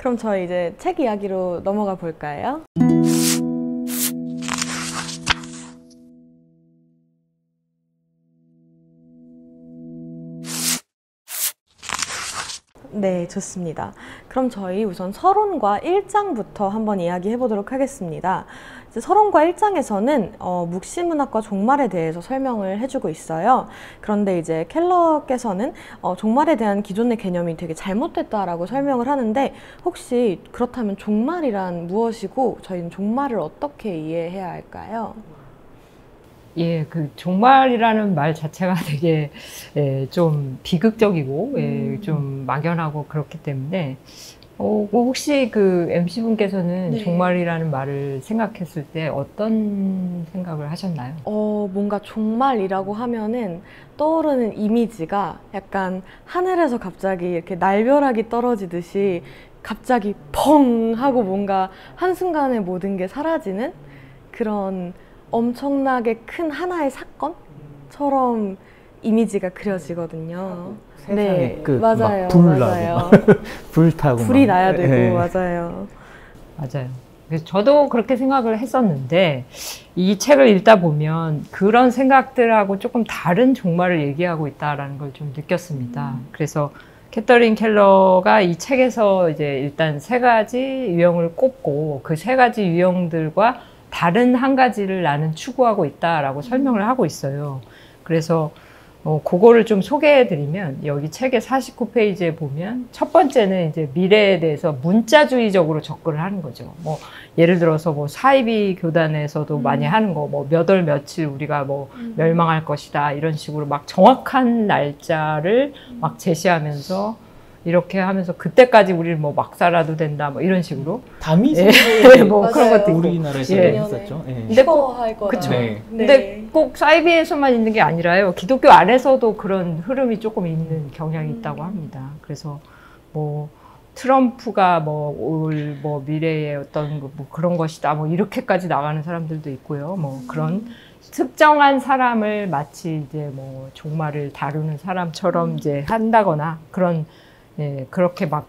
그럼 저희 이제 책 이야기로 넘어가 볼까요? 네, 좋습니다. 그럼 저희 우선 서론과 1장부터 한번 이야기해 보도록 하겠습니다. 이제 서론과 1장에서는 묵시문학과 종말에 대해서 설명을 해주고 있어요. 그런데 이제 켈러께서는 종말에 대한 기존의 개념이 되게 잘못됐다라고 설명을 하는데, 혹시 그렇다면 종말이란 무엇이고 저희는 종말을 어떻게 이해해야 할까요? 예, 그 종말이라는 말 자체가 되게 좀 비극적이고 좀 막연하고 그렇기 때문에 혹시 그 MC분께서는 네. 종말이라는 말을 생각했을 때 어떤 생각을 하셨나요? 뭔가 종말이라고 하면은 떠오르는 이미지가 약간 하늘에서 갑자기 이렇게 날벼락이 떨어지듯이 갑자기 펑 하고 뭔가 한순간에 모든 게 사라지는 그런 엄청나게 큰 하나의 사건처럼 이미지가 그려지거든요. 세상의 끝, 맞아요. 막 불 맞아요. 나고 불타고 불이 막. 나야 되고, 네. 맞아요. 맞아요. 그래서 저도 그렇게 생각을 했었는데, 이 책을 읽다 보면 그런 생각들하고 조금 다른 종말을 얘기하고 있다라는 걸 좀 느꼈습니다. 그래서 캐서린 켈러가 이 책에서 이제 일단 3가지 유형을 꼽고 그 3가지 유형들과 다른 한 가지를 나는 추구하고 있다라고 설명을 하고 있어요. 그래서 그거를 좀 소개해드리면, 여기 책의 49페이지에 보면 첫 번째는 이제 미래에 대해서 문자주의적으로 접근을 하는 거죠. 뭐 예를 들어서 뭐 사이비 교단에서도 많이 하는 거, 뭐 몇 월 며칠 우리가 뭐 멸망할 것이다 이런 식으로 막 정확한 날짜를 막 제시하면서 이렇게 하면서 그때까지 우리를 뭐 막 살아도 된다 뭐 이런 식으로 다미스에 뭐 그런 것도 있고. 우리나라에서 예. 했었죠. 예. 근데 할 거다. 그쵸. 네. 근데 꼭 사이비에서만 있는 게 아니라요. 기독교 안에서도 그런 흐름이 조금 있는 경향이 있다고 합니다. 그래서 뭐 트럼프가 올 미래의 어떤 뭐 그런 것이다 뭐 이렇게까지 나가는 사람들도 있고요. 뭐 그런 특정한 사람을 마치 이제 뭐 종말을 다루는 사람처럼 이제 한다거나 그런 그렇게 막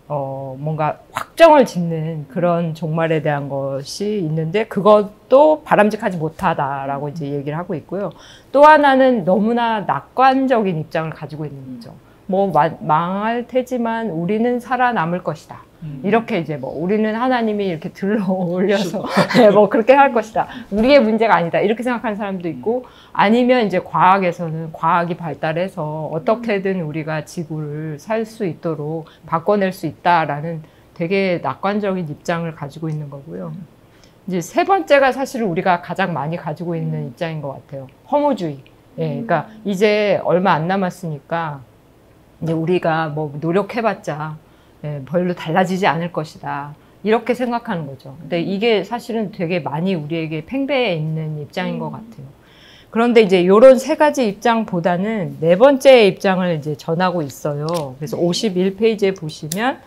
뭔가 확정을 짓는 그런 종말에 대한 것이 있는데, 그것도 바람직하지 못하다라고 이제 얘기를 하고 있고요. 또 하나는 너무나 낙관적인 입장을 가지고 있는 거죠. 뭐 망할 테지만 우리는 살아남을 것이다. 이렇게 이제 뭐 우리는 하나님이 이렇게 들러 올려서 뭐 그렇게 할 것이다. 우리의 문제가 아니다. 이렇게 생각하는 사람도 있고, 아니면 이제 과학에서는 과학이 발달해서 어떻게든 우리가 지구를 살 수 있도록 바꿔낼 수 있다라는 되게 낙관적인 입장을 가지고 있는 거고요. 이제 3번째가 사실 우리가 가장 많이 가지고 있는 입장인 것 같아요. 허무주의. 예, 그러니까 이제 얼마 안 남았으니까 이제 우리가 뭐 노력해봤자 별로 달라지지 않을 것이다. 이렇게 생각하는 거죠. 근데 이게 사실은 되게 많이 우리에게 팽배해 있는 입장인 것 같아요. 그런데 이제 이런 3가지 입장보다는 4번째 입장을 이제 전하고 있어요. 그래서 51페이지에 보시면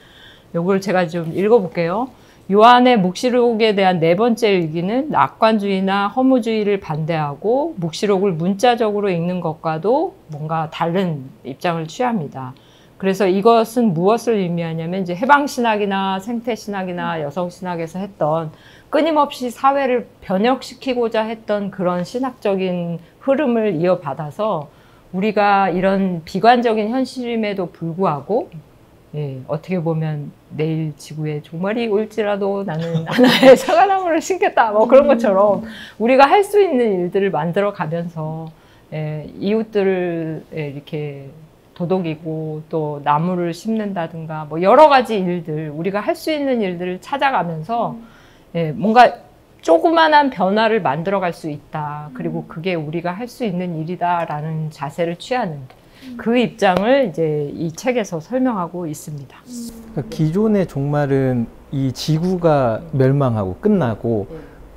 이걸 제가 좀 읽어볼게요. 요한의 묵시록에 대한 4번째 일기는 낙관주의나 허무주의를 반대하고 묵시록을 문자적으로 읽는 것과도 뭔가 다른 입장을 취합니다. 그래서 이것은 무엇을 의미하냐면, 이제 해방신학이나 생태신학이나 여성신학에서 했던 끊임없이 사회를 변혁시키고자 했던 그런 신학적인 흐름을 이어받아서 우리가 이런 비관적인 현실임에도 불구하고 어떻게 보면 내일 지구에 종말이 올지라도 나는 하나의 사과나무를 심겠다 뭐 그런 것처럼 우리가 할 수 있는 일들을 만들어 가면서 이웃들을 이렇게 도덕이고 또 나무를 심는다든가 뭐 여러 가지 일들, 우리가 할 수 있는 일들을 찾아가면서 뭔가 조그만한 변화를 만들어 갈 수 있다. 그리고 그게 우리가 할 수 있는 일이다라는 자세를 취하는 그 입장을 이제 이 책에서 설명하고 있습니다. 그러니까 기존의 종말은 이 지구가 멸망하고 끝나고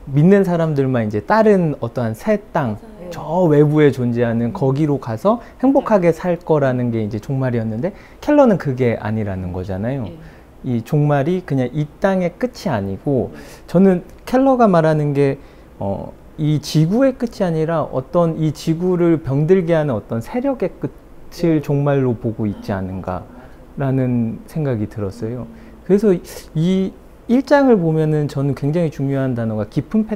믿는 사람들만 이제 다른 어떠한 새 땅, 저 외부에 존재하는 거기로 가서 행복하게 살 거라는 게 이제 종말이었는데, 켈러는 그게 아니라는 거잖아요. 이 종말이 그냥 이 땅의 끝이 아니고, 저는 켈러가 말하는 게 이 지구의 끝이 아니라 어떤 이 지구를 병들게 하는 어떤 세력의 끝을 종말로 보고 있지 않은가라는 생각이 들었어요. 그래서 이 1장을 보면은 저는 굉장히 중요한 단어가 깊은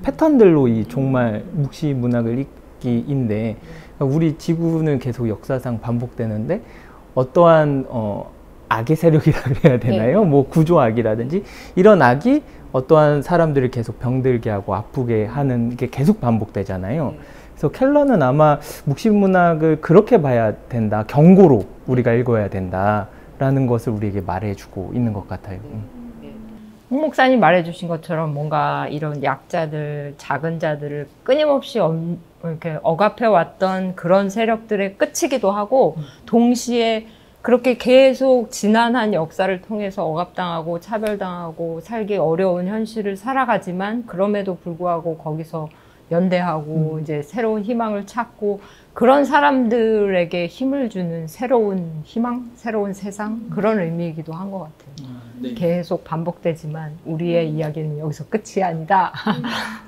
패턴들로 이 종말 묵시 문학을 읽기인데, 우리 지구는 계속 역사상 반복되는데 어떠한 악의 세력이라고 해야 되나요? 뭐 구조악이라든지 이런 악이 어떠한 사람들을 계속 병들게 하고 아프게 하는 게 계속 반복되잖아요. 그래서 켈러는 아마 묵시문학을 그렇게 봐야 된다, 경고로 우리가 읽어야 된다라는 것을 우리에게 말해주고 있는 것 같아요. 홍 목사님 말해주신 것처럼 뭔가 이런 약자들, 작은 자들을 끊임없이 이렇게 억압해왔던 그런 세력들의 끝이기도 하고, 동시에 그렇게 계속 지난한 역사를 통해서 억압당하고 차별당하고 살기 어려운 현실을 살아가지만, 그럼에도 불구하고 거기서 연대하고 이제 새로운 희망을 찾고, 그런 사람들에게 힘을 주는 새로운 희망, 새로운 세상, 그런 의미이기도 한 것 같아요. 네. 계속 반복되지만 우리의 이야기는 여기서 끝이 아니다.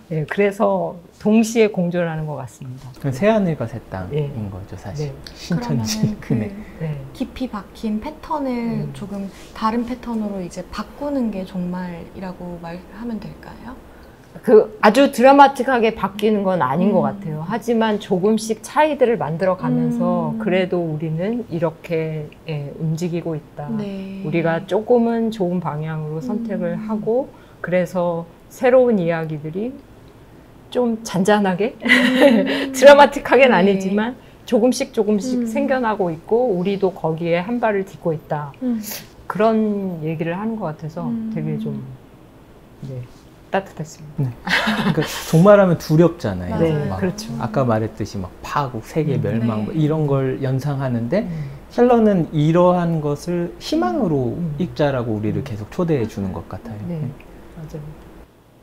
네, 그래서 동시에 공존하는 것 같습니다. 새하늘과 새 땅인 거죠, 사실. 네. 신천지. 그러면은 네. 깊이 박힌 패턴을 조금 다른 패턴으로 이제 바꾸는 게 종말이라고 말하면 될까요? 아주 드라마틱하게 바뀌는 건 아닌 것 같아요. 하지만 조금씩 차이들을 만들어 가면서 그래도 우리는 이렇게 움직이고 있다. 네. 우리가 조금은 좋은 방향으로 선택을 하고, 그래서 새로운 이야기들이 좀 잔잔하게 드라마틱하게는 아니지만 조금씩 생겨나고 있고, 우리도 거기에 한 발을 딛고 있다. 그런 얘기를 하는 것 같아서 되게 좀 따뜻했습니다. 네. 그러니까 종말하면 두렵잖아요. 네, 막 그렇죠. 아까 말했듯이 막 파국, 세계 멸망 뭐 이런 걸 연상하는데, 켈러는 이러한 것을 희망으로 읽자라고 우리를 계속 초대해 주는 것 같아요. 네, 맞아요.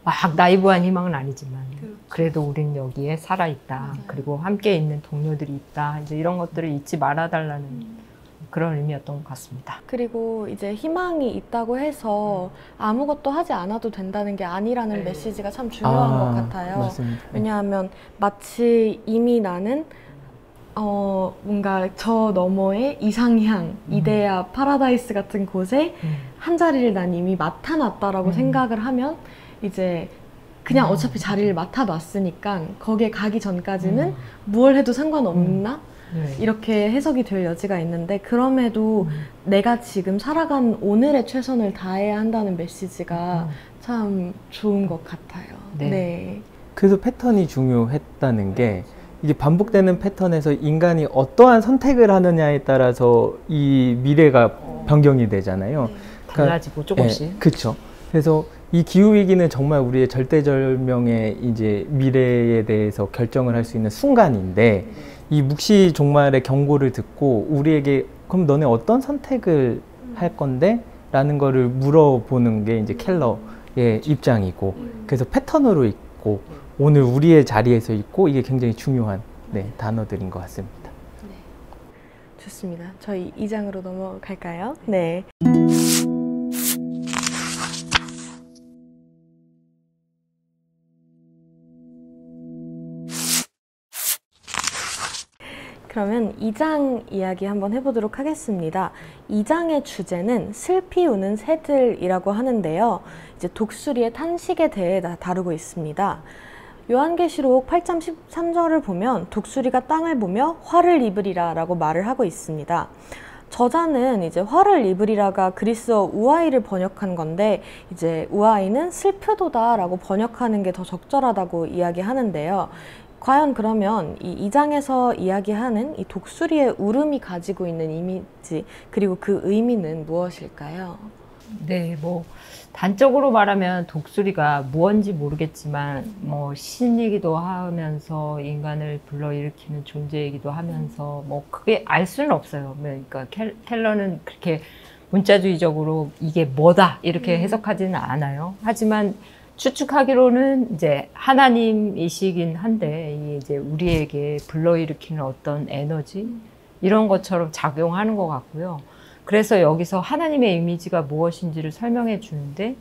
막 나이브한 희망은 아니지만 그래도 우린 여기에 살아있다. 그리고 함께 있는 동료들이 있다. 이제 이런 것들을 잊지 말아달라는 그런 의미였던 것 같습니다. 그리고 이제 희망이 있다고 해서 아무것도 하지 않아도 된다는 게 아니라는 메시지가 참 중요한 것 같아요. 맞습니다. 왜냐하면 마치 이미 나는 뭔가 저 너머의 이상향, 이데아, 파라다이스 같은 곳에 한 자리를 난 이미 맡아놨다라고 생각을 하면, 이제 그냥 어차피 자리를 맡아놨으니까 거기에 가기 전까지는 뭘 해도 상관없나? 이렇게 해석이 될 여지가 있는데, 그럼에도 내가 지금 살아간 오늘의 최선을 다해야 한다는 메시지가 참 좋은 것 같아요. 네. 그래서 패턴이 중요했다는 게, 이게 반복되는 패턴에서 인간이 어떠한 선택을 하느냐에 따라서 이 미래가 변경이 되잖아요. 달라지고 조금씩. 그렇죠. 그래서 이 기후위기는 정말 우리의 절대절명의 이제 미래에 대해서 결정을 할 수 있는 순간인데, 이 묵시 종말의 경고를 듣고 우리에게 그럼 너네 어떤 선택을 할 건데? 라는 거를 물어보는 게 이제 켈러의 입장이고, 그래서 패턴으로 읽고 오늘 우리의 자리에서 읽고, 이게 굉장히 중요한 단어들인 것 같습니다. 네. 좋습니다. 저희 2장으로 넘어갈까요? 네. 그러면 2장 이야기 한번 해보도록 하겠습니다. 2장의 주제는 슬피 우는 새들이라고 하는데요. 이제 독수리의 탄식에 대해 다루고 있습니다. 요한계시록 8장 13절을 보면 독수리가 땅을 보며 화를 입으리라 라고 말을 하고 있습니다. 저자는 이제 화를 입으리라가 그리스어 우아이를 번역한 건데, 이제 우아이는 슬프도다 라고 번역하는 게 더 적절하다고 이야기하는데요. 과연 그러면 이 2장에서 이야기하는 이 독수리의 울음이 가지고 있는 이미지, 그리고 그 의미는 무엇일까요? 네, 뭐 단적으로 말하면 독수리가 무언지 모르겠지만 뭐 신이기도 하면서 인간을 불러일으키는 존재이기도 하면서 뭐 그게 알 수는 없어요. 그러니까 켈러는 그렇게 문자주의적으로 이게 뭐다 이렇게 해석하지는 않아요. 하지만 추측하기로는 이제 하나님이시긴 한데, 이게 이제 우리에게 불러일으키는 어떤 에너지 이런 것처럼 작용하는 것 같고요. 그래서 여기서 하나님의 이미지가 무엇인지를 설명해 주는데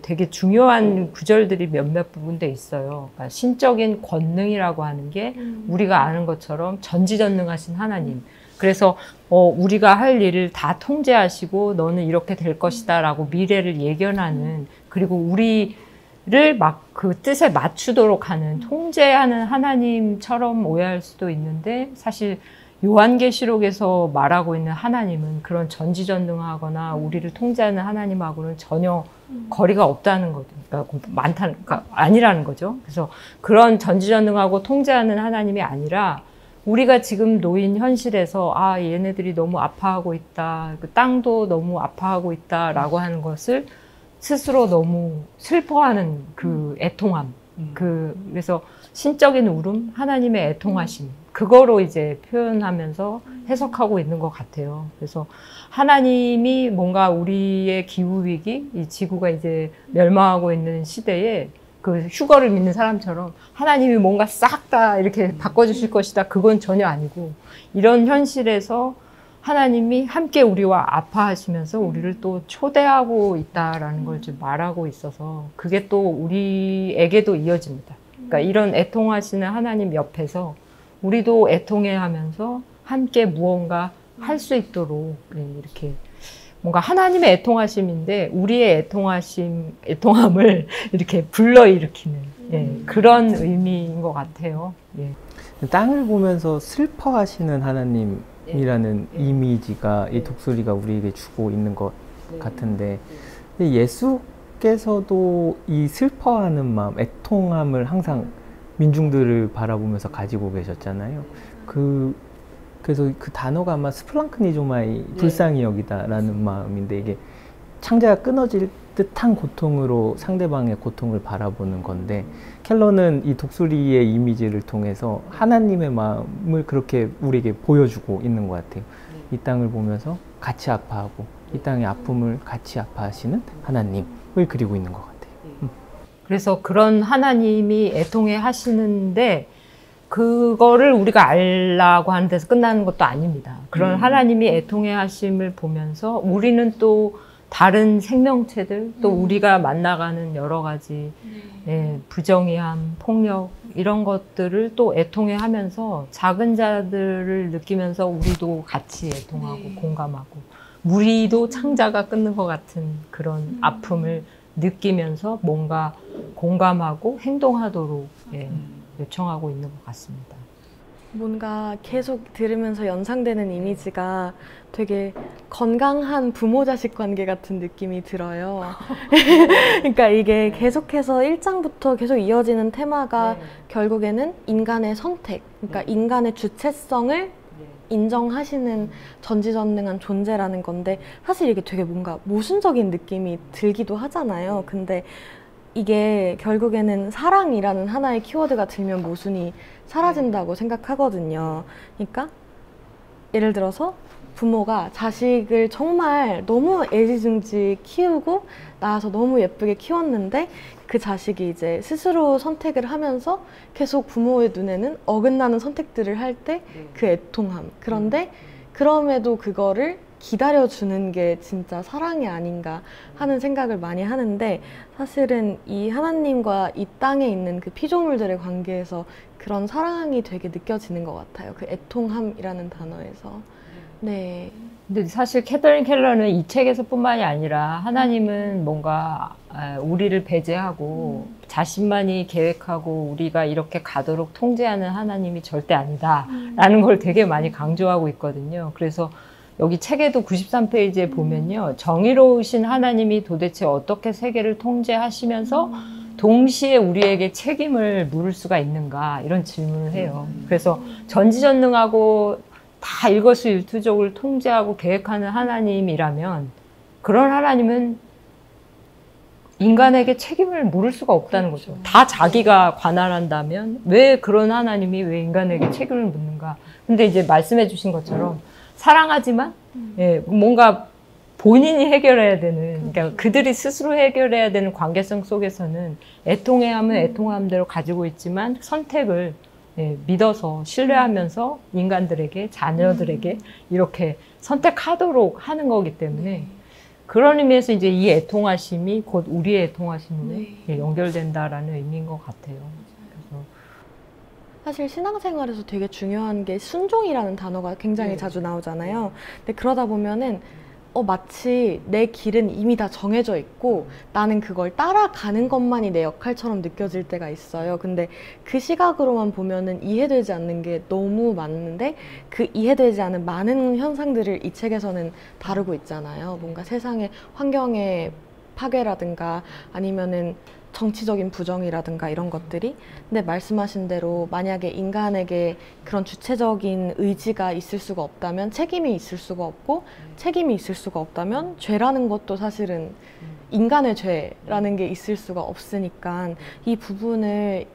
되게 중요한 구절들이 몇몇 부분돼 있어요. 그러니까 신적인 권능이라고 하는 게 우리가 아는 것처럼 전지전능하신 하나님, 그래서 우리가 할 일을 다 통제하시고 너는 이렇게 될 것이다 라고 미래를 예견하는, 그리고 우리를 막 그 뜻에 맞추도록 하는, 통제하는 하나님처럼 오해할 수도 있는데, 사실 요한계시록에서 말하고 있는 하나님은 그런 전지전능하거나 우리를 통제하는 하나님하고는 전혀 거리가 없다는 거죠. 그러니까 아니라는 거죠. 그래서 그런 전지전능하고 통제하는 하나님이 아니라, 우리가 지금 놓인 현실에서 얘네들이 너무 아파하고 있다, 그 땅도 너무 아파하고 있다라고 하는 것을 스스로 너무 슬퍼하는 그 애통함, 그래서 신적인 울음, 하나님의 애통하심, 그거로 이제 표현하면서 해석하고 있는 것 같아요. 그래서 하나님이 뭔가 우리의 기후위기, 이 지구가 이제 멸망하고 있는 시대에 그 휴거를 믿는 사람처럼 하나님이 뭔가 싹 다 이렇게 바꿔주실 것이다, 그건 전혀 아니고, 이런 현실에서 하나님이 함께 우리와 아파하시면서 우리를 또 초대하고 있다라는 걸 좀 말하고 있어서, 그게 또 우리에게도 이어집니다. 그러니까 이런 애통하시는 하나님 옆에서 우리도 애통해하면서 함께 무언가 할 수 있도록 이렇게 뭔가 하나님의 애통하심인데 우리의 애통함을 이렇게 불러일으키는 그런 의미인 것 같아요. 예. 땅을 보면서 슬퍼하시는 하나님이라는 이미지가 이 독수리가 우리에게 주고 있는 것 같은데, 예수께서도 이 슬퍼하는 마음, 애통함을 항상 민중들을 바라보면서 가지고 계셨잖아요. 그래서 그 단어가 아마 스플랑크니조마이, 불쌍히 여기다라는 마음인데, 이게 창자가 끊어질 듯한 고통으로 상대방의 고통을 바라보는 건데, 켈러는 이 독수리의 이미지를 통해서 하나님의 마음을 그렇게 우리에게 보여주고 있는 것 같아요. 이 땅을 보면서 같이 아파하고 이 땅의 아픔을 같이 아파하시는 하나님을 그리고 있는 것 같아요. 그래서 그런 하나님이 애통해 하시는데, 그거를 우리가 알라고 하는 데서 끝나는 것도 아닙니다. 그런 하나님이 애통해 하심을 보면서 우리는 또 다른 생명체들, 또 우리가 만나가는 여러 가지 부정의함, 폭력, 이런 것들을 또 애통해 하면서 작은 자들을 느끼면서 우리도 같이 애통하고 공감하고, 우리도 창자가 끊는 것 같은 그런 아픔을 느끼면서 뭔가 공감하고 행동하도록 요청하고 있는 것 같습니다. 뭔가 계속 들으면서 연상되는 이미지가 되게 건강한 부모 자식 관계 같은 느낌이 들어요. 그러니까 이게 계속해서 1장부터 계속 이어지는 테마가 결국에는 인간의 선택, 그러니까 인간의 주체성을 인정하시는 전지전능한 존재라는 건데, 사실 이게 되게 뭔가 모순적인 느낌이 들기도 하잖아요. 근데 이게 결국에는 사랑이라는 하나의 키워드가 들면 모순이 사라진다고 생각하거든요. 그러니까 예를 들어서 부모가 자식을 정말 너무 애지중지 키우고 낳아서 너무 예쁘게 키웠는데, 그 자식이 이제 스스로 선택을 하면서 계속 부모의 눈에는 어긋나는 선택들을 할 때 그 애통함, 그런데 그럼에도 그거를 기다려주는 게 진짜 사랑이 아닌가 하는 생각을 많이 하는데, 사실은 이 하나님과 이 땅에 있는 그 피조물들의 관계에서 그런 사랑이 되게 느껴지는 것 같아요. 그 애통함이라는 단어에서. 네. 근데 사실 캐더린 켈러는 이 책에서뿐만이 아니라, 하나님은 뭔가 우리를 배제하고 자신만이 계획하고 우리가 이렇게 가도록 통제하는 하나님이 절대 아니다라는 걸 되게 많이 강조하고 있거든요. 그래서 여기 책에도 93페이지에 보면요, 정의로우신 하나님이 도대체 어떻게 세계를 통제하시면서 동시에 우리에게 책임을 물을 수가 있는가, 이런 질문을 해요. 그래서 전지전능하고 다 일거수일투족을 통제하고 계획하는 하나님이라면, 그런 하나님은 인간에게 책임을 물을 수가 없다는 거죠. 다 자기가 관할한다면 왜 그런 하나님이 왜 인간에게 책임을 묻는가. 근데 이제 말씀해 주신 것처럼 사랑하지만 뭔가 본인이 해결해야 되는, 그러니까 그들이 스스로 해결해야 되는 관계성 속에서는 애통해하면 애통함대로 가지고 있지만, 선택을 믿어서 신뢰하면서 인간들에게, 자녀들에게 이렇게 선택하도록 하는 거기 때문에, 그런 의미에서 이제 이 애통하심이 곧 우리의 애통하심으로 연결된다라는 의미인 것 같아요. 그래서 사실 신앙생활에서 되게 중요한 게 순종이라는 단어가 굉장히 자주 나오잖아요. 근데 그러다 보면은 마치 내 길은 이미 다 정해져 있고 나는 그걸 따라가는 것만이 내 역할처럼 느껴질 때가 있어요. 근데 그 시각으로만 보면은 이해되지 않는 게 너무 많은데 그 이해되지 않은 많은 현상들을 이 책에서는 다루고 있잖아요. 뭔가 세상의 환경의 파괴라든가 아니면은 정치적인 부정이라든가 이런 것들이. 근데 말씀하신 대로 만약에 인간에게 그런 주체적인 의지가 있을 수가 없다면 책임이 있을 수가 없고, 책임이 있을 수가 없다면 죄라는 것도 사실은 인간의 죄라는 게 있을 수가 없으니까 이 부분을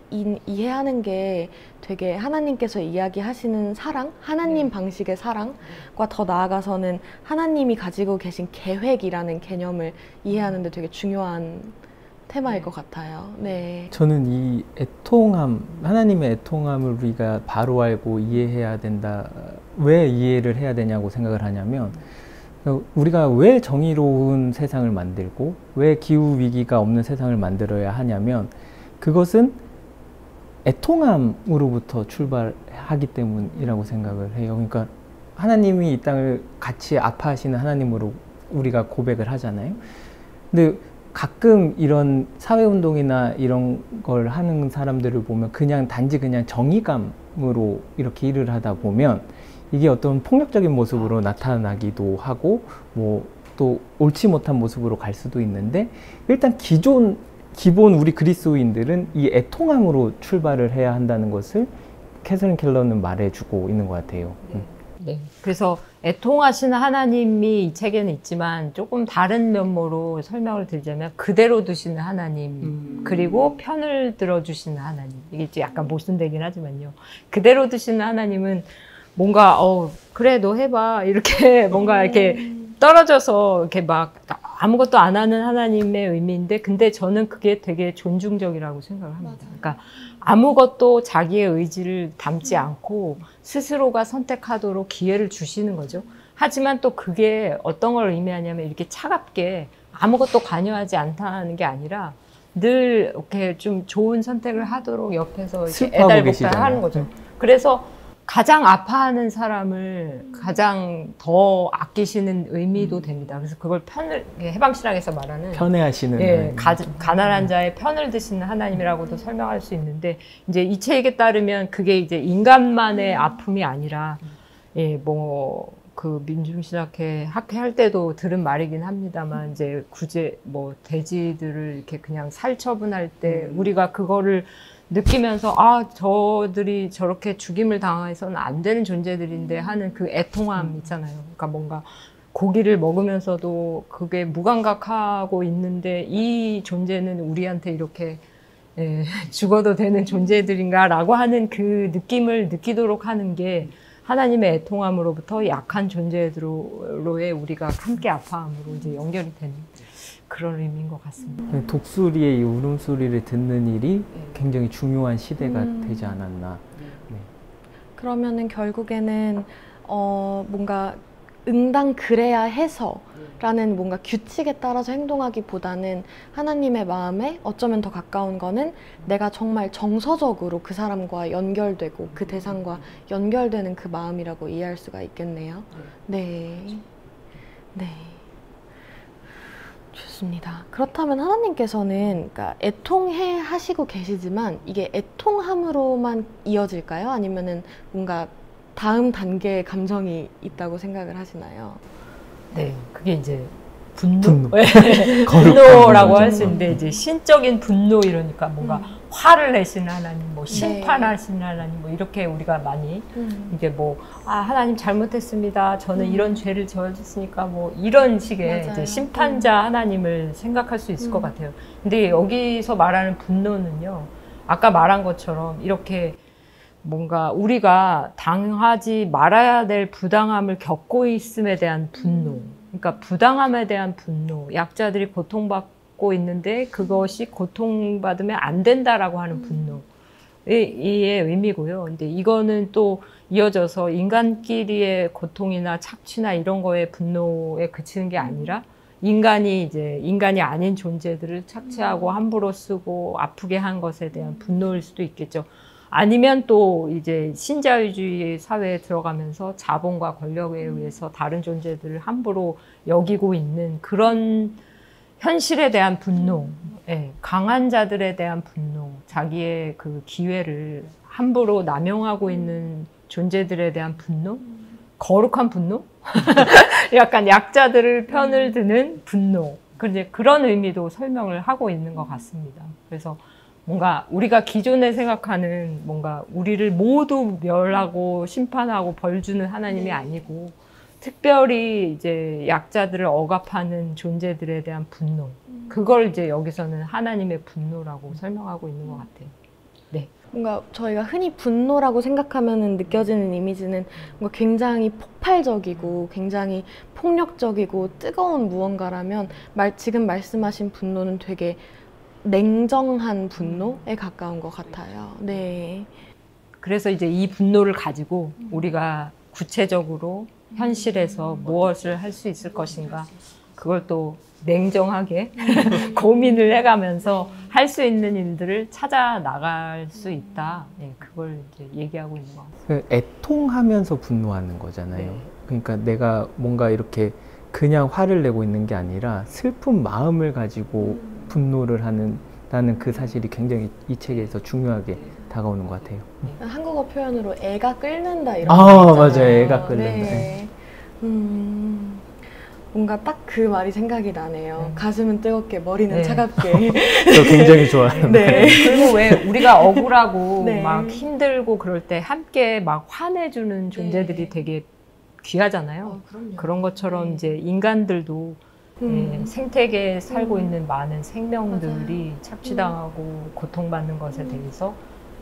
이해하는 게 되게 하나님께서 이야기하시는 사랑, 하나님 방식의 사랑과 더 나아가서는 하나님이 가지고 계신 계획이라는 개념을 이해하는 데 되게 중요한 테마일 것 같아요. 네. 저는 이 애통함, 하나님의 애통함을 우리가 바로 알고 이해해야 된다. 왜 이해를 해야 되냐고 생각을 하냐면, 우리가 왜 정의로운 세상을 만들고 왜 기후 위기가 없는 세상을 만들어야 하냐면, 그것은 애통함으로부터 출발하기 때문이라고 생각을 해요. 그러니까 하나님이 이 땅을 같이 아파하시는 하나님으로 우리가 고백을 하잖아요. 근데 가끔 이런 사회운동이나 이런 걸 하는 사람들을 보면 단지 그냥 정의감으로 이렇게 일을 하다 보면 이게 어떤 폭력적인 모습으로 나타나기도 하고 뭐 또 옳지 못한 모습으로 갈 수도 있는데, 일단 기본 우리 그리스도인들은 이 애통함으로 출발을 해야 한다는 것을 캐서린 켈러는 말해주고 있는 것 같아요. 네. 그래서 애통하시는 하나님이 이 책에는 있지만 조금 다른 면모로 설명을 드리자면 그대로 두시는 하나님, 그리고 편을 들어주시는 하나님. 이게 약간 모순되긴 하지만요. 그대로 두시는 하나님은 뭔가 그래 너 해봐 이렇게 뭔가 이렇게 떨어져서 이렇게 막 아무것도 안 하는 하나님의 의미인데, 근데 저는 그게 되게 존중적이라고 생각을 합니다. 그러니까 아무것도 자기의 의지를 담지 않고 스스로가 선택하도록 기회를 주시는 거죠. 하지만 또 그게 어떤 걸 의미하냐면 이렇게 차갑게 아무것도 관여하지 않다는 게 아니라 늘 이렇게 좀 좋은 선택을 하도록 옆에서 이렇게 애달복달하는 거죠. 그래서 가장 아파하는 사람을 가장 더 아끼시는 의미도 됩니다. 그래서 그걸 해방신학에서 말하는 편애하시는, 가난한 자의 편을 드시는 하나님이라고도 설명할 수 있는데, 이제 이 책에 따르면 그게 이제 인간만의 아픔이 아니라, 그 민중신학회 학회할 때도 들은 말이긴 합니다만, 이제 돼지들을 이렇게 그냥 살처분할 때 우리가 그거를 느끼면서 저들이 저렇게 죽임을 당해서는 안 되는 존재들인데 하는 그 애통함 있잖아요. 그러니까 뭔가 고기를 먹으면서도 그게 무감각하고 있는데 이 존재는 우리한테 이렇게 죽어도 되는 존재들인가라고 하는 그 느낌을 느끼도록 하는 게 하나님의 애통함으로부터 약한 존재들로의 우리가 함께 아파함으로 이제 연결이 되는 그런 의미인 것 같습니다. 독수리의 이 울음소리를 듣는 일이 굉장히 중요한 시대가 되지 않았나. 네. 그러면은 결국에는 뭔가 응당 그래야 해서라는 뭔가 규칙에 따라서 행동하기보다는 하나님의 마음에 어쩌면 더 가까운 거는 내가 정말 정서적으로 그 사람과 연결되고 그 대상과 연결되는 그 마음이라고 이해할 수가 있겠네요. 네. 네. 좋습니다. 그렇다면 하나님께서는 그러니까 애통해 하시고 계시지만 이게 애통함으로만 이어질까요? 아니면은 뭔가 다음 단계의 감정이 있다고 생각을 하시나요? 네, 그게 이제 분노라고 할 수 있는데, 이제 신적인 분노 이러니까 뭔가 화를 내시는 하나님, 심판하시는 하나님, 이렇게 우리가 많이 이게 하나님 잘못했습니다. 저는 이런 죄를 저질렀으니까 이런 식의 이제 심판자 하나님을 생각할 수 있을 것 같아요. 근데 여기서 말하는 분노는요, 아까 말한 것처럼 이렇게 뭔가 우리가 당하지 말아야 될 부당함을 겪고 있음에 대한 분노, 그러니까 부당함에 대한 분노, 약자들이 고통받고 있는데 그것이 고통받으면 안 된다라고 하는 분노의 의미고요. 근데 이거는 또 이어져서 인간끼리의 고통이나 착취나 이런 거에 분노에 그치는 게 아니라 인간이 아닌 존재들을 착취하고 함부로 쓰고 아프게 한 것에 대한 분노일 수도 있겠죠. 아니면 또 이제 신자유주의 사회에 들어가면서 자본과 권력에 의해서 다른 존재들을 함부로 여기고 있는 그런 현실에 대한 분노, 예, 강한 자들에 대한 분노, 자기의 그 기회를 함부로 남용하고 있는 존재들에 대한 분노, 거룩한 분노? 약간 약자들을 편을 드는 분노. 근데 그런 의미도 설명을 하고 있는 것 같습니다. 그래서 뭔가 우리가 기존에 생각하는 뭔가 우리를 모두 멸하고 심판하고 벌 주는 하나님이 아니고 특별히 이제 약자들을 억압하는 존재들에 대한 분노. 그걸 이제 여기서는 하나님의 분노라고 설명하고 있는 것 같아요. 네. 뭔가 저희가 흔히 분노라고 생각하면 느껴지는 이미지는 뭔가 굉장히 폭발적이고 굉장히 폭력적이고 뜨거운 무언가라면 지금 말씀하신 분노는 되게 냉정한 분노에 가까운 것 같아요. 네. 그래서 이제 이 분노를 가지고 우리가 구체적으로 현실에서 무엇을 할 수 있을 것인가, 그걸 또 냉정하게 고민을 해가면서 할 수 있는 일들을 찾아 나갈 수 있다. 네, 그걸 이제 얘기하고 있는 것 같아요. 애통하면서 분노하는 거잖아요. 네. 그러니까 내가 뭔가 이렇게 그냥 화를 내고 있는 게 아니라 슬픈 마음을 가지고 분노를 하는 그 사실이 굉장히 이 책에서 중요하게 다가오는 것 같아요. 한국어 표현으로 애가 끓는다 이런 아, 거 맞아요. 있잖아요. 애가 끓는다. 네. 뭔가 딱 그 말이 생각이 나네요. 가슴은 뜨겁게, 머리는 네. 차갑게. 저 굉장히 좋아하는 네. 그리고 왜 우리가 억울하고 네. 막 힘들고 그럴 때 함께 막 화내주는 존재들이 네. 되게 귀하잖아요. 그럼요. 그런 것처럼 네. 이제 인간들도 생태계에 살고 있는 많은 생명들이 맞아요. 착취당하고 고통받는 것에 대해서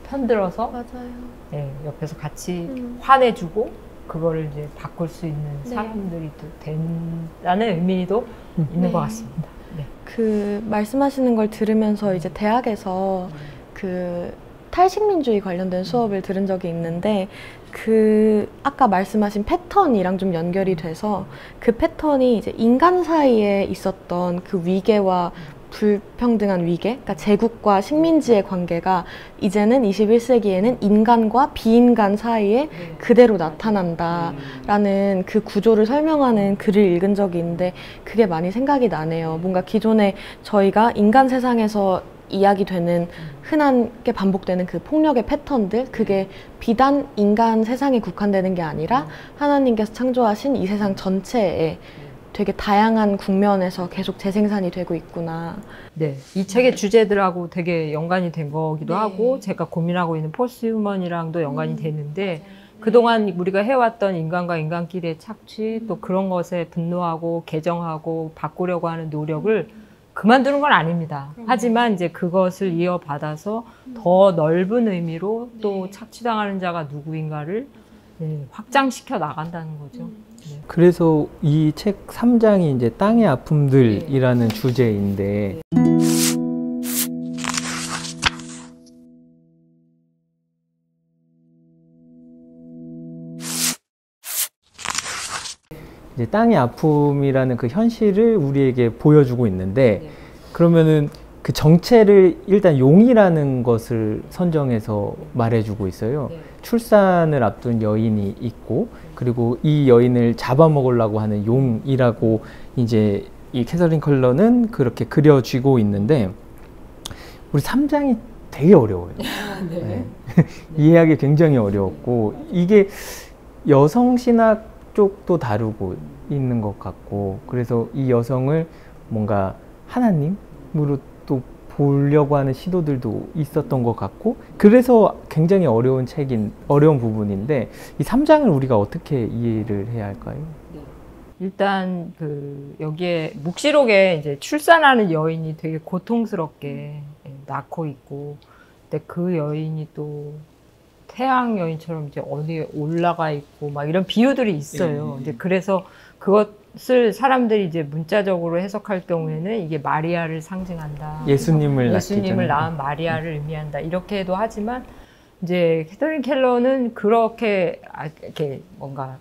편들어서 맞아요. 네, 옆에서 같이 음. 화내주고 그거를 이제 바꿀 수 있는 네. 사람들이 또 된다는 의미도 있는 네. 것 같습니다. 네. 그 말씀하시는 걸 들으면서 이제 대학에서 그 탈식민주의 관련된 수업을 들은 적이 있는데 그 아까 말씀하신 패턴이랑 좀 연결이 돼서 그 패턴이 이제 인간 사이에 있었던 그 위계와 불평등한 위계, 그러니까 제국과 식민지의 관계가 이제는 21세기에는 인간과 비인간 사이에 그대로 나타난다라는 그 구조를 설명하는 글을 읽은 적이 있는데 그게 많이 생각이 나네요. 뭔가 기존에 저희가 인간 세상에서 이야기되는 흔하게 반복되는 그 폭력의 패턴들, 그게 비단 인간 세상에 국한되는 게 아니라 하나님께서 창조하신 이 세상 전체에 되게 다양한 국면에서 계속 재생산이 되고 있구나. 네, 이 책의 주제들하고 되게 연관이 된 거기도 네. 하고 제가 고민하고 있는 포스트휴먼이랑도 연관이 되는데 그동안 우리가 해왔던 인간과 인간끼리의 착취 또 그런 것에 분노하고 개정하고 바꾸려고 하는 노력을 그만두는 건 아닙니다. 하지만 이제 그것을 이어받아서 더 넓은 의미로 또 착취당하는 자가 누구인가를 네, 확장시켜 나간다는 거죠. 네. 그래서 이 책 3장이 이제 땅의 아픔들이라는 주제인데 이제 땅의 아픔이라는 그 현실을 우리에게 보여주고 있는데 그러면은 그 정체를 일단 용이라는 것을 선정해서 말해주고 있어요. 출산을 앞둔 여인이 있고 그리고 이 여인을 잡아먹으려고 하는 용이라고 이제 이 캐서린 컬러는 그렇게 그려지고 있는데 우리 3장이 되게 어려워요. 네. 이해하기 굉장히 어려웠고 이게 여성신학 쪽도 다루고 있는 것 같고 그래서 이 여성을 뭔가 하나님으로 또 보려고 하는 시도들도 있었던 것 같고 그래서 굉장히 어려운 부분인데 이 3장을 우리가 어떻게 이해를 해야 할까요? 일단 그 여기에 묵시록에 이제 출산하는 여인이 되게 고통스럽게 낳고 있고 근데 그 여인이 또 태양 여인처럼 이제 어디에 올라가 있고 막 이런 비유들이 있어요. 이제 그래서 그것을 사람들이 이제 문자적으로 해석할 경우에는 이게 마리아를 상징한다. 예수님을 낳은 마리아를 의미한다. 이렇게도 하지만 이제 캐서린 켈러는 그렇게 이렇게 뭔가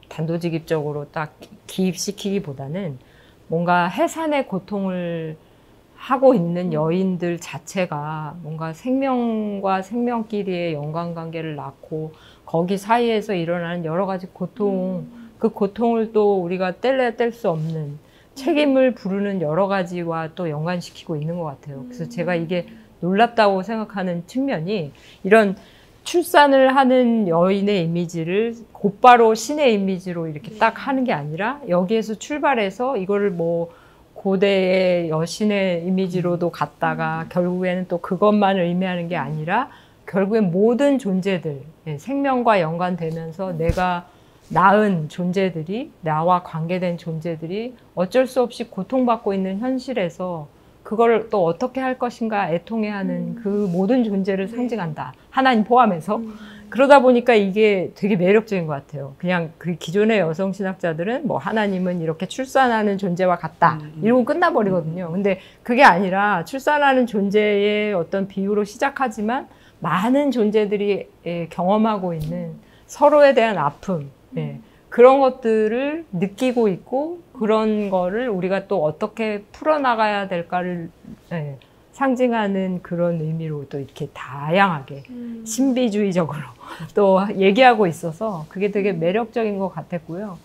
단도직입적으로 딱 기입시키기보다는 뭔가 해산의 고통을 하고 있는 여인들 자체가 뭔가 생명과 생명끼리의 연관관계를 낳고 거기 사이에서 일어나는 여러 가지 고통, 그 고통을 또 우리가 뗄래야 뗄 수 없는 책임을 부르는 여러 가지와 또 연관시키고 있는 것 같아요. 그래서 제가 이게 놀랍다고 생각하는 측면이 이런 출산을 하는 여인의 이미지를 곧바로 신의 이미지로 이렇게 딱 하는 게 아니라 여기에서 출발해서 이거를 뭐 고대의 여신의 이미지로도 갔다가 결국에는 또 그것만을 의미하는 게 아니라 결국엔 모든 존재들, 생명과 연관되면서 내가 낳은 존재들이, 나와 관계된 존재들이 어쩔 수 없이 고통받고 있는 현실에서 그걸 또 어떻게 할 것인가 애통해하는 그 모든 존재를 상징한다. 하나님 포함해서. 그러다 보니까 이게 되게 매력적인 것 같아요. 그냥 그 기존의 여성 신학자들은 뭐 하나님은 이렇게 출산하는 존재와 같다. 이러고 끝나버리거든요. 근데 그게 아니라 출산하는 존재의 어떤 비유로 시작하지만 많은 존재들이 경험하고 있는 서로에 대한 아픔, 그런 것들을 느끼고 있고 그런 거를 우리가 또 어떻게 풀어나가야 될까를 상징하는 그런 의미로 또 이렇게 다양하게 신비주의적으로 또 얘기하고 있어서 그게 되게 매력적인 것 같았고요.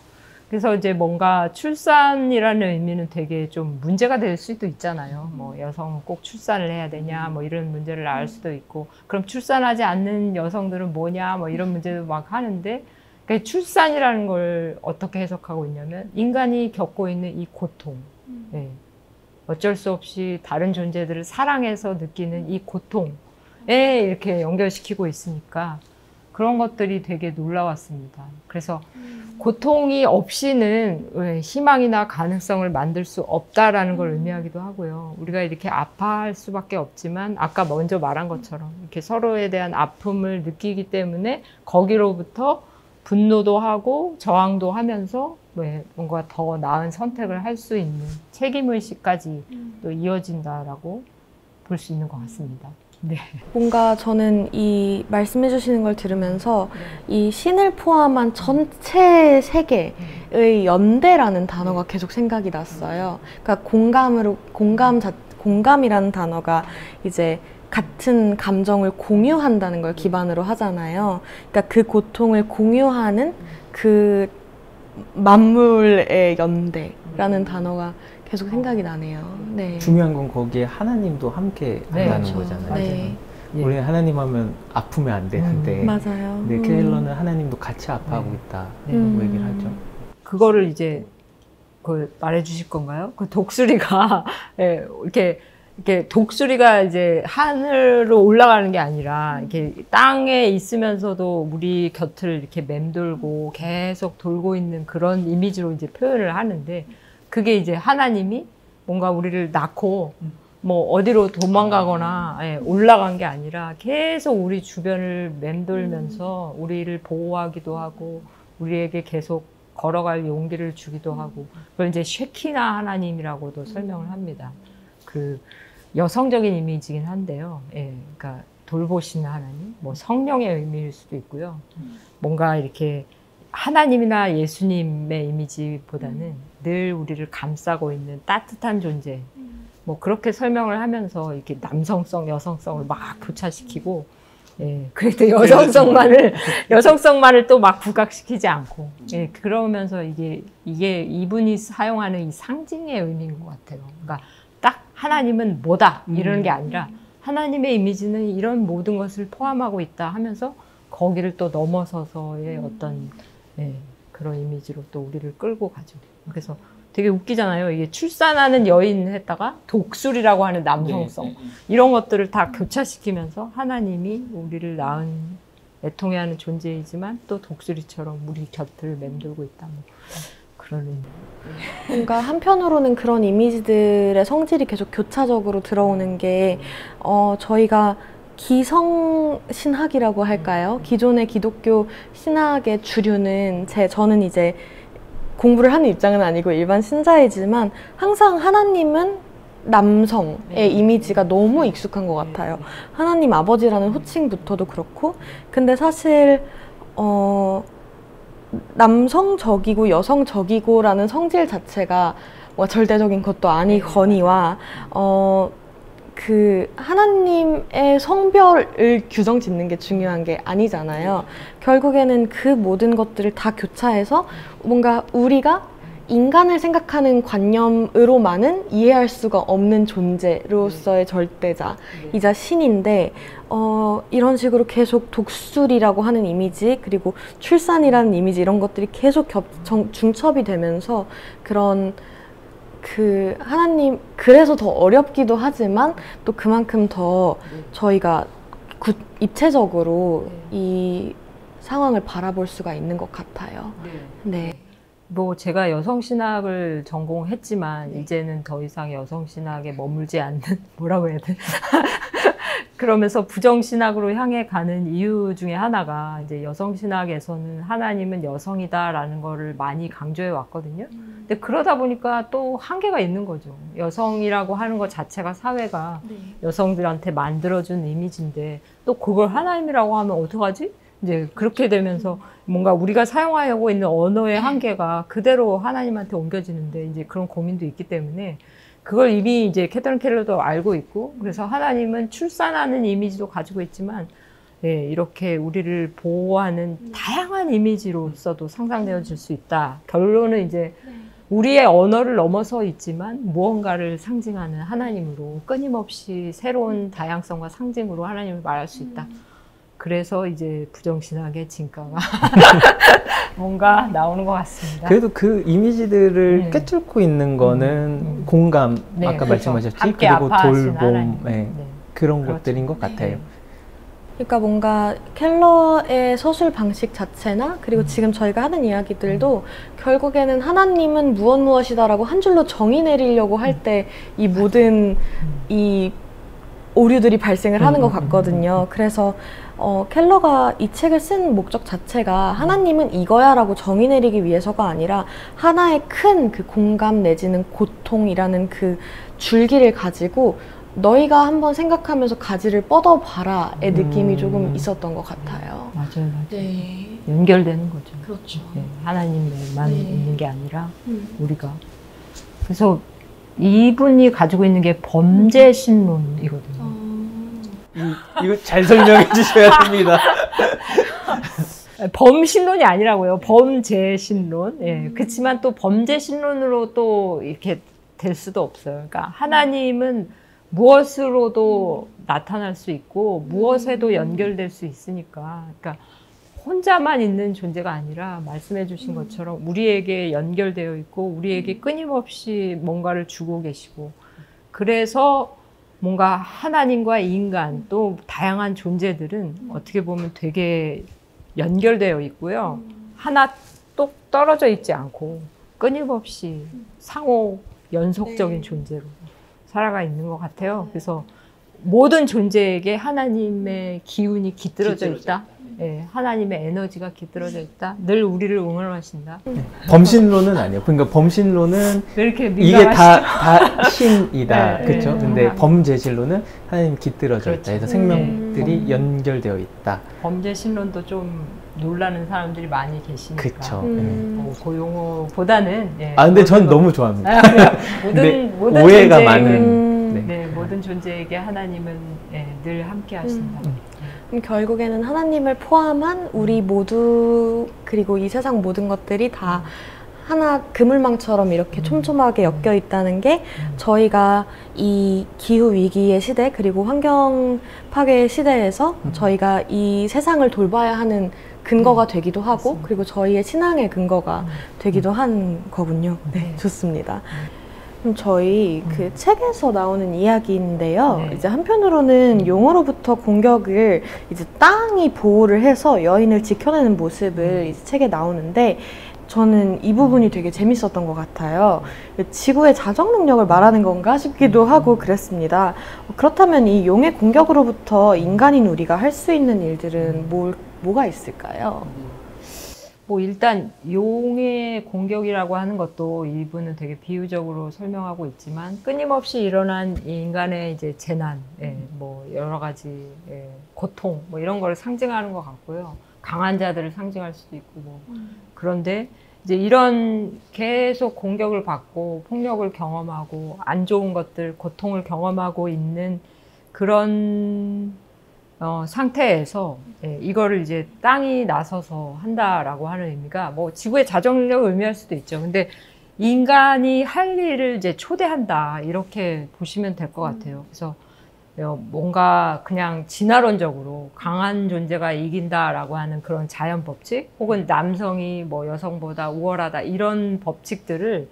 그래서 이제 뭔가 출산이라는 의미는 되게 좀 문제가 될 수도 있잖아요. 뭐 여성은 꼭 출산을 해야 되냐, 뭐 이런 문제를 낳을 수도 있고, 그럼 출산하지 않는 여성들은 뭐냐, 뭐 이런 문제도 막 하는데, 그러니까 출산이라는 걸 어떻게 해석하고 있냐면 인간이 겪고 있는 이 고통, 어쩔 수 없이 다른 존재들을 사랑해서 느끼는 이 고통에 이렇게 연결시키고 있으니까 그런 것들이 되게 놀라웠습니다. 그래서 고통이 없이는 희망이나 가능성을 만들 수 없다라는 걸 의미하기도 하고요. 우리가 이렇게 아파할 수밖에 없지만 아까 먼저 말한 것처럼 이렇게 서로에 대한 아픔을 느끼기 때문에 거기로부터 분노도 하고 저항도 하면서 뭔가 더 나은 선택을 할 수 있는 책임의식까지 또 이어진다라고 볼 수 있는 것 같습니다. 네. 뭔가 저는 이 말씀해 주시는 걸 들으면서 이 신을 포함한 전체 세계의 연대라는 단어가 계속 생각이 났어요. 그러니까 공감이라는 단어가 이제 같은 감정을 공유한다는 걸 기반으로 하잖아요. 그러니까 그 고통을 공유하는 그 만물의 연대라는 단어가 계속 생각이 나네요. 네. 중요한 건 거기에 하나님도 함께 한다는 그렇죠. 거잖아요. 네. 우리 하나님 하면 아프면 안 되는데 맞아요. 네, 케일러는 하나님도 같이 아파하고 있다고 얘기를 하죠. 그거를 이제 그 말해 주실 건가요? 그 독수리가 이렇게 독수리가 이제 하늘로 올라가는 게 아니라 이렇게 땅에 있으면서도 우리 곁을 이렇게 맴돌고 계속 돌고 있는 그런 이미지로 이제 표현을 하는데, 그게 이제 하나님이 뭔가 우리를 낳고 뭐 어디로 도망가거나 올라간 게 아니라 계속 우리 주변을 맴돌면서 우리를 보호하기도 하고 우리에게 계속 걸어갈 용기를 주기도 하고, 그걸 이제 쉐키나 하나님이라고도 설명을 합니다. 그 여성적인 이미지긴 한데요. 그러니까 돌보시는 하나님, 뭐 성령의 의미일 수도 있고요. 뭔가 이렇게 하나님이나 예수님의 이미지보다는 늘 우리를 감싸고 있는 따뜻한 존재. 뭐 그렇게 설명을 하면서 이렇게 남성성, 여성성을 막 교차시키고, 그래도 여성성만을 또 막 부각시키지 않고, 그러면서 이게 이분이 사용하는 이 상징의 의미인 것 같아요. 그러니까 딱 하나님은 뭐다 이러는 게 아니라 하나님의 이미지는 이런 모든 것을 포함하고 있다 하면서 거기를 또 넘어서서의 어떤 그런 이미지로 또 우리를 끌고 가죠. 그래서 되게 웃기잖아요. 이게 출산하는 여인 했다가 독수리라고 하는 남성성, 이런 것들을 다 교차시키면서 하나님이 우리를 낳은 애통해하는 존재이지만 또 독수리처럼 우리 곁을 맴돌고 있다. 뭐 그런 의미. 뭔가 한편으로는 그런 이미지들의 성질이 계속 교차적으로 들어오는 게 저희가 기성신학이라고 할까요? 기존의 기독교 신학의 주류는 저는 이제 공부를 하는 입장은 아니고 일반 신자이지만 항상 하나님은 남성의 이미지가 너무 익숙한 것 같아요. 하나님 아버지라는 호칭부터도 그렇고, 근데 사실 남성적이고 여성적이고라는 성질 자체가 뭔가 절대적인 것도 아니거니와 그 하나님의 성별을 규정 짓는 게 중요한 게 아니잖아요. 결국에는 그 모든 것들을 다 교차해서 뭔가 우리가 인간을 생각하는 관념으로만은 이해할 수가 없는 존재로서의 절대자이자 신인데 이런 식으로 계속 독수리라고 하는 이미지 그리고 출산이라는 이미지 이런 것들이 계속 중첩이 되면서 그런 그 하나님 그래서 더 어렵기도 하지만 또 그만큼 더 저희가 입체적으로 이 상황을 바라볼 수가 있는 것 같아요. 네. 뭐 제가 여성신학을 전공했지만 이제는 더 이상 여성신학에 머물지 않는 뭐라고 해야 되나 그러면서 부정신학으로 향해 가는 이유 중에 하나가 이제 여성신학에서는 하나님은 여성이다라는 거를 많이 강조해 왔거든요. 근데 그러다 보니까 또 한계가 있는 거죠. 여성이라고 하는 것 자체가 사회가 여성들한테 만들어준 이미지인데 또 그걸 하나님이라고 하면 어떡하지? 이제 그렇게 되면서 뭔가 우리가 사용하고 있는 언어의 한계가 그대로 하나님한테 옮겨지는데 이제 그런 고민도 있기 때문에 그걸 이미 이제 캐서린 켈러도 알고 있고 그래서 하나님은 출산하는 이미지도 가지고 있지만 예, 이렇게 우리를 보호하는 다양한 이미지로서도 상상되어질 수 있다. 결론은 이제 우리의 언어를 넘어서 있지만 무언가를 상징하는 하나님으로 끊임없이 새로운 다양성과 상징으로 하나님을 말할 수 있다. 그래서 이제 부정신학의 진가가 뭔가 나오는 것 같습니다. 그래도 그 이미지들을 꿰뚫고 있는 거는 공감, 네, 아까 그렇죠. 말씀하셨지? 그리고 돌봄, 네, 네. 그런 그렇죠. 것들인 것 같아요. 그러니까 뭔가 켈러의 서술 방식 자체나 그리고 지금 저희가 하는 이야기들도 결국에는 하나님은 무엇이다라고 한 줄로 정의 내리려고 할 때 이 모든 이 오류들이 발생을 하는 것 같거든요. 그래서 켈러가 이 책을 쓴 목적 자체가 하나님은 이거야 라고 정의 내리기 위해서가 아니라 하나의 큰 그 공감 내지는 고통이라는 그 줄기를 가지고 너희가 한번 생각하면서 가지를 뻗어봐라의 느낌이 조금 있었던 것 같아요. 맞아요. 네. 연결되는 거죠. 그렇죠. 네, 하나님만 네. 있는 게 아니라 우리가. 그래서 이분이 가지고 있는 게 범죄 신론이거든요. 이거 잘 설명해 주셔야 됩니다. 범신론이 아니라고요. 범죄신론. 예. 그렇지만 또 범죄신론으로 또 이렇게 될 수도 없어요. 그러니까 하나님은 무엇으로도 나타날 수 있고 무엇에도 연결될 수 있으니까. 그러니까 혼자만 있는 존재가 아니라 말씀해 주신 것처럼 우리에게 연결되어 있고 우리에게 끊임없이 뭔가를 주고 계시고 그래서 뭔가 하나님과 인간 또 다양한 존재들은 어떻게 보면 되게 연결되어 있고요. 하나 똑 떨어져 있지 않고 끊임없이 상호 연속적인 존재로 살아가 있는 것 같아요. 그래서 모든 존재에게 하나님의 기운이 깃들어져 있다. 예, 하나님의 에너지가 깃들어져 있다. 늘 우리를 응원하신다. 범신론은 아니에요. 그러니까 범신론은 왜 이렇게 이게 다 신이다. 네, 그렇죠? 네. 근데 범죄신론은 하나님 깃들어져 그렇죠. 있다. 그래서 생명들이 연결되어 있다. 범죄 신론도 좀 놀라는 사람들이 많이 계시니까. 그렇죠. 그 용어보다는 예, 근데 전 너무 좋아합니다. 근데 모든 오해가 존재에게, 많은. 네, 모든 존재에게 하나님은 예, 늘 함께 하신다. 결국에는 하나님을 포함한 우리 모두 그리고 이 세상 모든 것들이 다 하나 그물망처럼 이렇게 촘촘하게 엮여 있다는 게 저희가 이 기후 위기의 시대 그리고 환경 파괴의 시대에서 저희가 이 세상을 돌봐야 하는 근거가 되기도 하고 그리고 저희의 신앙의 근거가 되기도 한 거군요. 네, 좋습니다. 그럼 저희 그 책에서 나오는 이야기인데요. 네. 이제 한편으로는 용으로부터 공격을 이제 땅이 보호를 해서 여인을 지켜내는 모습을 이제 책에 나오는데 저는 이 부분이 되게 재밌었던 것 같아요. 지구의 자정 능력을 말하는 건가 싶기도 하고 그랬습니다. 그렇다면 이 용의 공격으로부터 인간인 우리가 할 수 있는 일들은 뭐가 있을까요? 뭐 일단 용의 공격이라고 하는 것도 이분은 되게 비유적으로 설명하고 있지만 끊임없이 일어난 인간의 이제 재난, 뭐 여러 가지 고통 뭐 이런 걸 상징하는 것 같고요. 강한 자들을 상징할 수도 있고 뭐 그런데 이제 이런 계속 공격을 받고 폭력을 경험하고 안 좋은 것들, 고통을 경험하고 있는 그런 상태에서 이거를 이제 땅이 나서서 한다라고 하는 의미가 뭐 지구의 자정력을 의미할 수도 있죠. 근데 인간이 할 일을 이제 초대한다 이렇게 보시면 될 것 같아요. 그래서 뭔가 그냥 진화론적으로 강한 존재가 이긴다라고 하는 그런 자연 법칙, 혹은 남성이 뭐 여성보다 우월하다 이런 법칙들을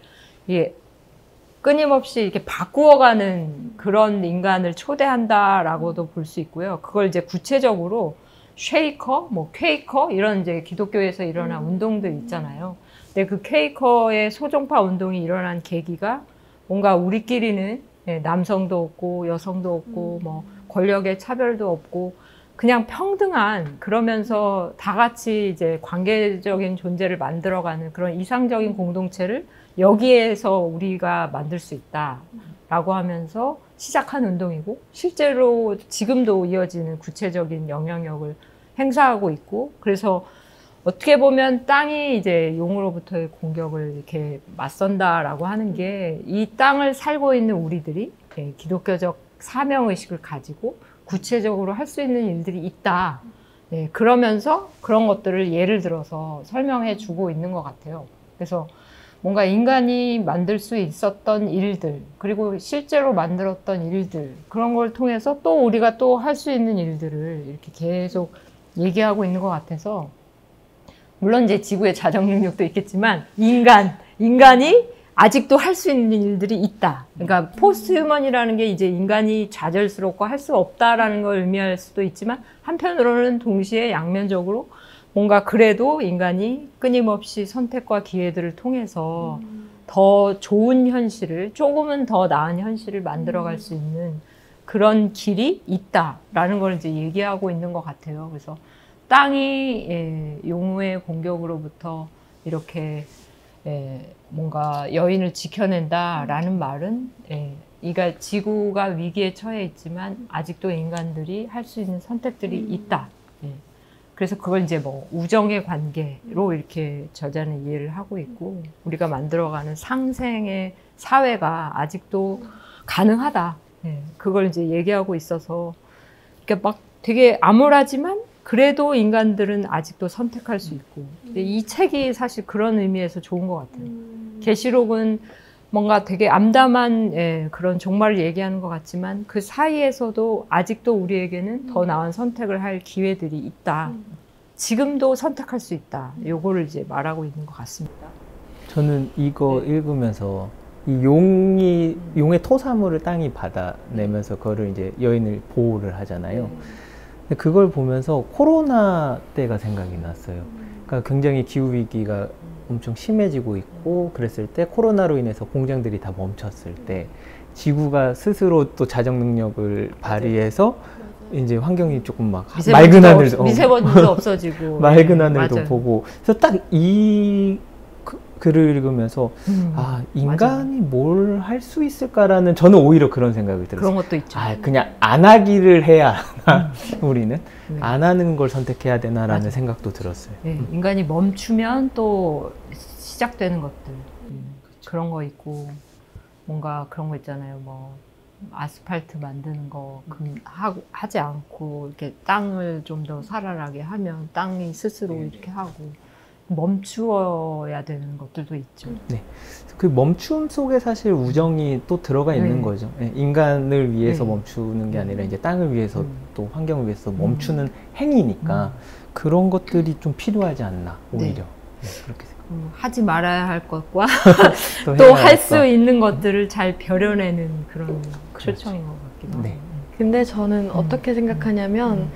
끊임없이 이렇게 바꾸어가는 그런 인간을 초대한다라고도 볼 수 있고요. 그걸 이제 구체적으로 쉐이커, 뭐 퀘이커 이런 이제 기독교에서 일어난 운동들 있잖아요. 근데 그 퀘이커의 소종파 운동이 일어난 계기가 뭔가 우리끼리는 남성도 없고 여성도 없고 뭐 권력의 차별도 없고 그냥 평등한, 그러면서 다 같이 이제 관계적인 존재를 만들어가는 그런 이상적인 공동체를 여기에서 우리가 만들 수 있다라고 하면서 시작한 운동이고, 실제로 지금도 이어지는 구체적인 영향력을 행사하고 있고, 그래서 어떻게 보면 땅이 이제 용으로부터의 공격을 이렇게 맞선다라고 하는 게, 이 땅을 살고 있는 우리들이 기독교적 사명의식을 가지고 구체적으로 할 수 있는 일들이 있다. 그러면서 그런 것들을 예를 들어서 설명해 주고 있는 것 같아요. 그래서 뭔가 인간이 만들 수 있었던 일들, 그리고 실제로 만들었던 일들, 그런 걸 통해서 또 우리가 또 할 수 있는 일들을 이렇게 계속 얘기하고 있는 것 같아서, 물론 이제 지구의 자정 능력도 있겠지만 인간이 아직도 할 수 있는 일들이 있다. 그러니까 포스트 휴먼이라는 게 이제 인간이 좌절스럽고 할 수 없다라는 걸 의미할 수도 있지만, 한편으로는 동시에 양면적으로 뭔가 그래도 인간이 끊임없이 선택과 기회들을 통해서 더 좋은 현실을, 조금은 더 나은 현실을 만들어갈 수 있는 그런 길이 있다라는 걸 이제 얘기하고 있는 것 같아요. 그래서 땅이 용우의 공격으로부터 이렇게 뭔가 여인을 지켜낸다라는 말은, 그러니까 지구가 위기에 처해 있지만 아직도 인간들이 할 수 있는 선택들이 있다. 그래서 그걸 이제 뭐 우정의 관계로 이렇게 저자는 이해를 하고 있고, 우리가 만들어가는 상생의 사회가 아직도 가능하다. 그걸 이제 얘기하고 있어서, 그러니까 막 되게 암울하지만 그래도 인간들은 아직도 선택할 수 있고, 이 책이 사실 그런 의미에서 좋은 것 같아요. 계시록은 뭔가 되게 암담한 그런 종말을 얘기하는 것 같지만, 그 사이에서도 아직도 우리에게는 더 나은 선택을 할 기회들이 있다. 지금도 선택할 수 있다. 요거를 이제 말하고 있는 것 같습니다. 저는 이거 읽으면서 이 용의 토사물을 땅이 받아내면서 그거를 이제 여인을 보호를 하잖아요. 근데 그걸 보면서 코로나 때가 생각이 났어요. 그러니까 굉장히 기후위기가 엄청 심해지고 있고 그랬을 때, 코로나로 인해서 공장들이 다 멈췄을 때 지구가 스스로 또 자정 능력을 발휘해서 이제 환경이 조금 막 맑은 하늘도 미세먼지도 없어지고 맑은 하늘도 맞아요. 보고, 그래서 딱 이 글을 읽으면서 아, 인간이 뭘 할 수 있을까라는, 저는 오히려 그런 생각이 들었어요. 그런 것도 있죠. 아, 그냥 안 하기를 해야 하나 우리는 안 하는 걸 선택해야 되나라는 맞아. 생각도 들었어요. 인간이 멈추면 또 시작되는 것들, 그런 거 있고, 뭔가 그런 거 있잖아요. 뭐 아스팔트 만드는 거 하지 않고 이렇게 땅을 좀 더 살아나게 하면 땅이 스스로 이렇게 하고, 멈추어야 되는 것들도 있죠. 네, 그 멈춤 속에 사실 우정이 또 들어가 있는 거죠. 인간을 위해서 멈추는 게 아니라 이제 땅을 위해서 또 환경을 위해서 멈추는 행위니까 그런 것들이 좀 필요하지 않나, 오히려. 그렇게 생각합니다. 하지 말아야 할 것과 또 할 수 있는 것들을 잘 벼려내는 그런 초청인 것 같기도 하고. 근데 저는 어떻게 생각하냐면,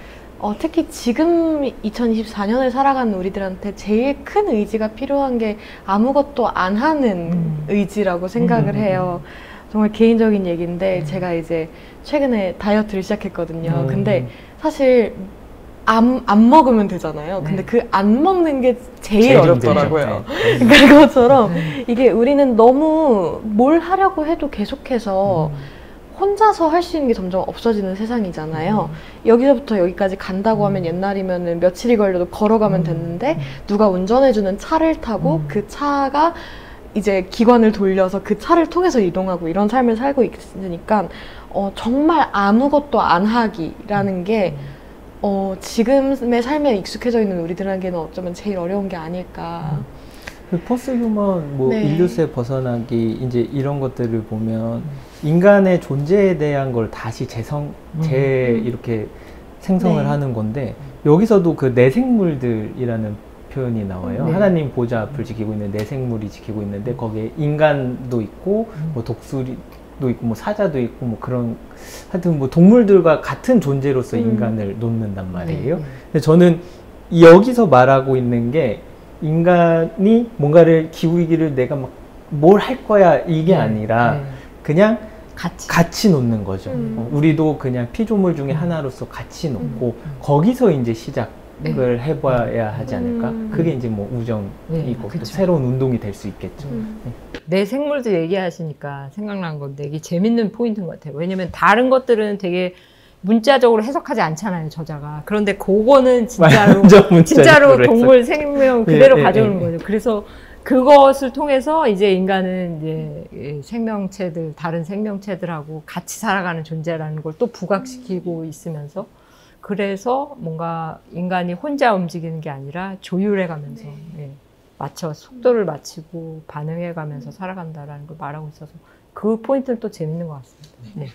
특히 지금 2024년을 살아가는 우리들한테 제일 큰 의지가 필요한 게 아무것도 안 하는 의지라고 생각을 해요. 정말 개인적인 얘기인데, 제가 이제 최근에 다이어트를 시작했거든요. 근데 사실 안 먹으면 되잖아요. 근데 그 안 먹는 게 제일 어렵더라고요. 그러니까 그것처럼 이게 우리는 너무 뭘 하려고 해도 계속해서 혼자서 할 수 있는 게 점점 없어지는 세상이잖아요. 여기서부터 여기까지 간다고 하면 옛날이면은 며칠이 걸려도 걸어가면 됐는데 누가 운전해주는 차를 타고 그 차가 이제 기관을 돌려서 그 차를 통해서 이동하고 이런 삶을 살고 있으니까 정말 아무것도 안 하기라는 게 지금의 삶에 익숙해져 있는 우리들에게는 어쩌면 제일 어려운 게 아닐까. 그 포스트 휴먼, 뭐 네. 인류세 벗어나기 이제 이런 것들을 보면 인간의 존재에 대한 걸 다시 이렇게 생성을 네. 하는 건데 여기서도 그 내생물들이라는 표현이 나와요. 네. 하나님 보좌 앞을 지키고 있는 내생물이 지키고 있는데 거기에 인간도 있고 뭐 독수리도 있고 뭐 사자도 있고 뭐 그런 하여튼 뭐 동물들과 같은 존재로서 인간을 놓는단 말이에요. 네. 근데 저는 여기서 말하고 있는 게 인간이 뭔가를 기우기를 내가 막 뭘 할 거야 이게 아니라 그냥 같이 놓는 거죠. 우리도 그냥 피조물 중에 하나로서 같이 놓고 거기서 이제 시작을 해봐야 하지 않을까? 그게 이제 뭐 우정이고 또 그쵸. 새로운 운동이 될 수 있겠죠. 내 생물도 얘기하시니까 생각난 건데 이게 재밌는 포인트인 것 같아요. 왜냐면 다른 것들은 되게 문자적으로 해석하지 않잖아요, 저자가. 그런데 그거는 진짜로 진짜로 동물 생명 그대로 가져오는 거죠. 그래서 그것을 통해서 이제 인간은 이제 생명체들, 다른 생명체들하고 같이 살아가는 존재라는 걸 또 부각시키고 있으면서 그래서 뭔가 인간이 혼자 움직이는 게 아니라 조율해가면서 맞춰 속도를 맞추고 반응해가면서 살아간다라는 걸 말하고 있어서 그 포인트는 또 재밌는 것 같습니다. 네.